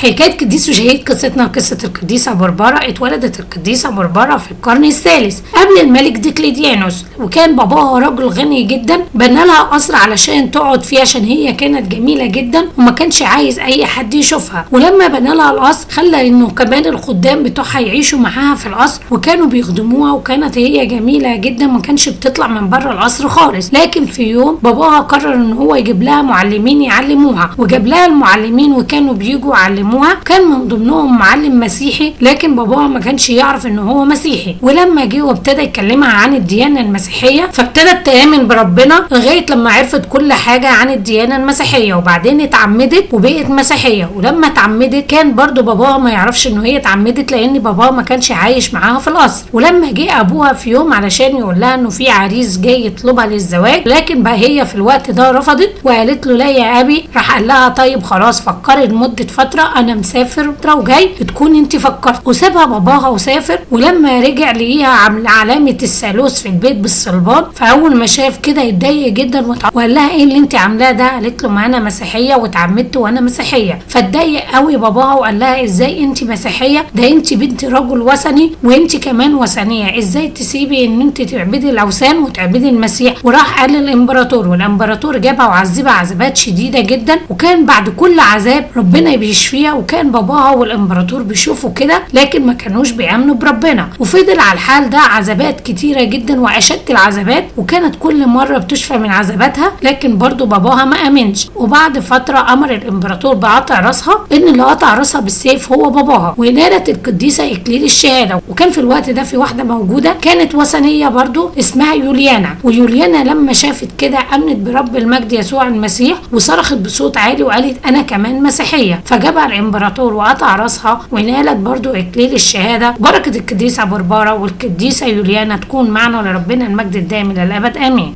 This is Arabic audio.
حكاية قديس وشهيد قصتنا قصة القديسة بربرة. اتولدت القديسة بربرة في القرن الثالث قبل الملك ديكليديانوس، وكان باباها رجل غني جدا، بنى لها قصر علشان تقعد فيه عشان هي كانت جميلة جدا وما كانش عايز اي حد يشوفها. ولما بنى لها القصر خلى انه كمان الخدام بتوعها يعيشوا معاها في القصر وكانوا بيخدموها، وكانت هي جميلة جدا ما كانش بتطلع من بره القصر خالص. لكن في يوم باباها قرر ان هو يجيب لها معلمين يعلموها، وجاب لها المعلمين وكانوا بيجوا يعلموها. كان من ضمنهم معلم مسيحي، لكن باباها ما كانش يعرف ان هو مسيحي. ولما جه وابتدى يكلمها عن الديانة المسيحية فابتدت تآمن بربنا لغاية لما عرفت كل حاجة عن الديانة المسيحية، وبعدين اتعمدت وبقت مسيحية. ولما اتعمدت كان برضو باباها ما يعرفش ان هي اتعمدت لان باباها ما كانش عايش معاها في القصر. ولما جه ابوها في يوم علشان يقول لها انه في عريس جاي يطلبها للزواج، لكن بقى هي في الوقت ده رفضت وقالت له لا يا ابي. راح قال لها طيب خلاص فكري لمدة فترة، انا مسافر وجاي تكون انت فكرت. وسابها باباها وسافر. ولما رجع لقيها عامله علامة الثالوث في البيت بالصلبان، فاول ما شاف كده اتضايق جدا وقال لها ايه اللي انت عاملاه ده؟ قالت له ما انا مسيحية واتعمدت وانا مسيحية. فاتضايق قوي باباها وقال لها ازاي انت مسيحية؟ ده انت بنت رجل وثني وانت كمان وثنية، ازاي تسيبي ان انت تعبدي الاوثان وتعبدي المسيح؟ وراح قال للامبراطور، والامبراطور جابها وعذبها عذابات شديدة جدا. وكان بعد كل عذاب ربنا بيشفيها. وكان باباها والامبراطور بيشوفوا كده لكن ما كانوش بيامنوا بربنا، وفضل على الحال ده عذابات كتيرة جدا واشد العذابات، وكانت كل مرة بتشفى من عذاباتها لكن برضو باباها ما امنش. وبعد فترة امر الامبراطور بقطع راسها، ان اللي قطع راسها بالسيف هو باباها. ونالت القديسة اكليل الشهادة. وكان في الوقت ده في واحدة موجودة كانت وثنية برضو اسمها يوليانا. ويوليانا لما شافت كده امنت برب المجد يسوع المسيح وصرخت بصوت عالي وقالت انا كمان مسيحية. فجابها الامبراطور وقطع راسها ونالت برضو اكليل الشهادة. بركة القديسة بربرة والقديسة يوليانا تكون معنا، ولربنا المجد الدائم الى الابد امين.